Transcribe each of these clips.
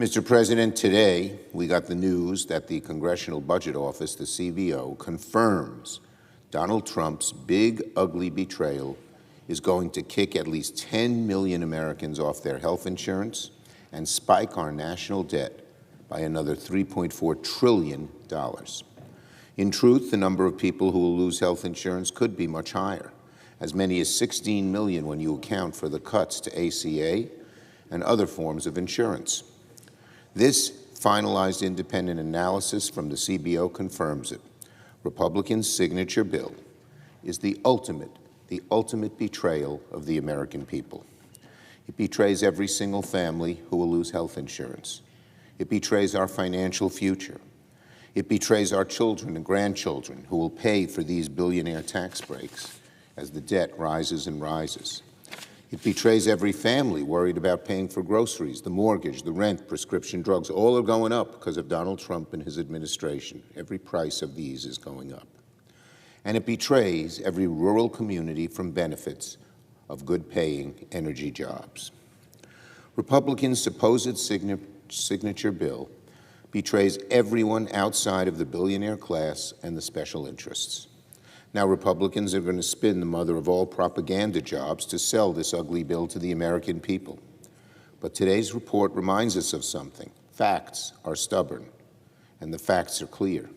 Mr. President, today we got the news that the Congressional Budget Office, the CBO, confirms Donald Trump's big, ugly betrayal is going to kick at least 10 million Americans off their health insurance and spike our national debt by another $3.4 trillion. In truth, the number of people who will lose health insurance could be much higher, as many as 16 million when you account for the cuts to ACA and other forms of insurance. This finalized independent analysis from the CBO confirms it. Republicans' signature bill is the ultimate betrayal of the American people. It betrays every single family who will lose health insurance. It betrays our financial future. It betrays our children and grandchildren who will pay for these billionaire tax breaks as the debt rises and rises. It betrays every family worried about paying for groceries, the mortgage, the rent, prescription drugs. All are going up because of Donald Trump and his administration. Every price of these is going up. And it betrays every rural community from benefits of good-paying energy jobs. Republicans' supposed signature bill betrays everyone outside of the billionaire class and the special interests. Now, Republicans are going to spin the mother of all propaganda jobs to sell this ugly bill to the American people. But today's report reminds us of something. Facts are stubborn, and the facts are clear.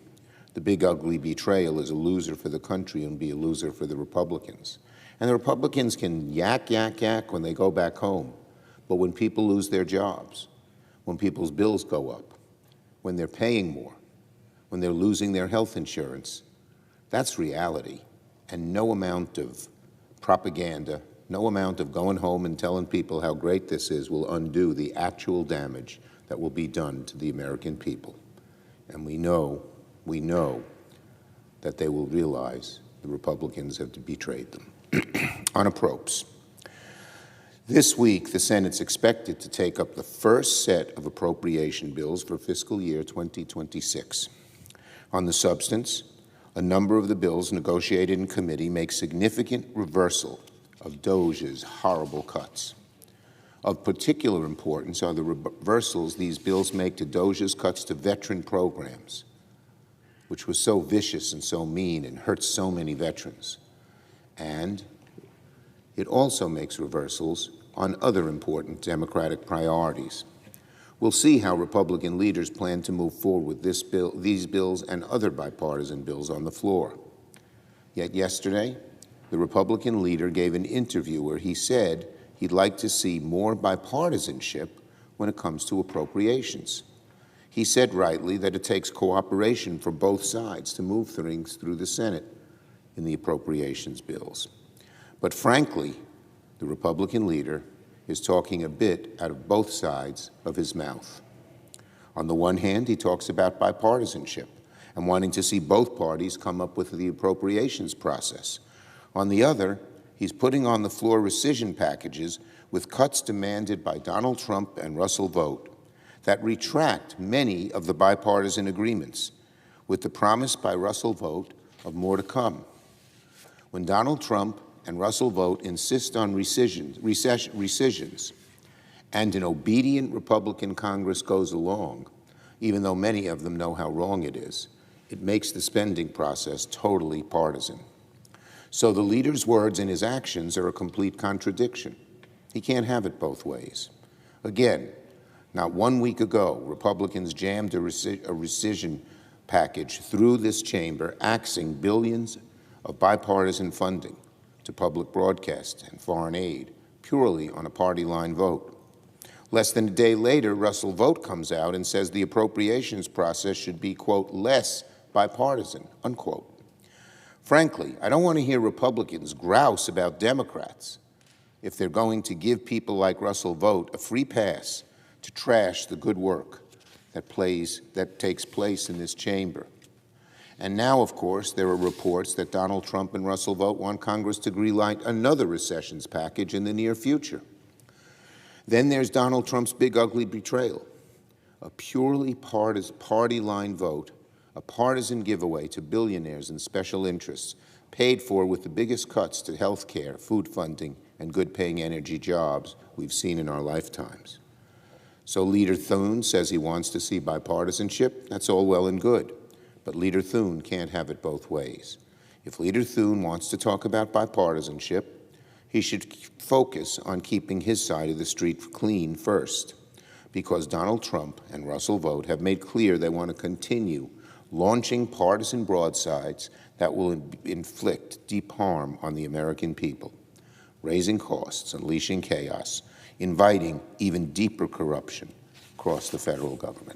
The big, ugly betrayal is a loser for the country and be a loser for the Republicans. And the Republicans can yak when they go back home. But when people lose their jobs, when people's bills go up, when they're paying more, when they're losing their health insurance, that's reality, and no amount of propaganda, no amount of going home and telling people how great this is will undo the actual damage that will be done to the American people. And we know that they will realize the Republicans have betrayed them. On appropriations. This week, the Senate's expected to take up the first set of appropriation bills for fiscal year 2026. On the substance, a number of the bills negotiated in committee make significant reversal of DOGE's horrible cuts. Of particular importance are the reversals these bills make to DOGE's cuts to veteran programs, which was so vicious and so mean and hurt so many veterans. And it also makes reversals on other important Democratic priorities. We'll see how Republican leaders plan to move forward with these bills and other bipartisan bills on the floor. Yet yesterday, the Republican leader gave an interview where he said he'd like to see more bipartisanship when it comes to appropriations. He said rightly that it takes cooperation for both sides to move things through the Senate in the appropriations bills. But frankly, the Republican leader is talking a bit out of both sides of his mouth. On the one hand, he talks about bipartisanship and wanting to see both parties come up with the appropriations process. On the other, he's putting on the floor rescission packages with cuts demanded by Donald Trump and Russell Vought that retract many of the bipartisan agreements, with the promise by Russell Vought of more to come. When Donald Trump and Russell Vought insist on rescissions, and an obedient Republican Congress goes along, even though many of them know how wrong it is, it makes the spending process totally partisan. So the leader's words and his actions are a complete contradiction. He can't have it both ways. Again, not 1 week ago, Republicans jammed a rescission package through this chamber, axing billions of bipartisan funding to public broadcast and foreign aid, purely on a party line vote. Less than a day later, Russell Vought comes out and says the appropriations process should be, quote, less bipartisan, unquote. Frankly, I don't want to hear Republicans grouse about Democrats if they're going to give people like Russell Vought a free pass to trash the good work that takes place in this chamber. And now, of course, there are reports that Donald Trump and Russell Vought want Congress to greenlight another rescissions package in the near future. Then there's Donald Trump's big, ugly betrayal, a purely party line vote, a partisan giveaway to billionaires and special interests, paid for with the biggest cuts to health care, food funding, and good-paying energy jobs we've seen in our lifetimes. So Leader Thune says he wants to see bipartisanship. That's all well and good. But Leader Thune can't have it both ways. If Leader Thune wants to talk about bipartisanship, he should focus on keeping his side of the street clean first, because Donald Trump and Russell Vought have made clear they want to continue launching partisan broadsides that will inflict deep harm on the American people, raising costs, unleashing chaos, inviting even deeper corruption across the federal government.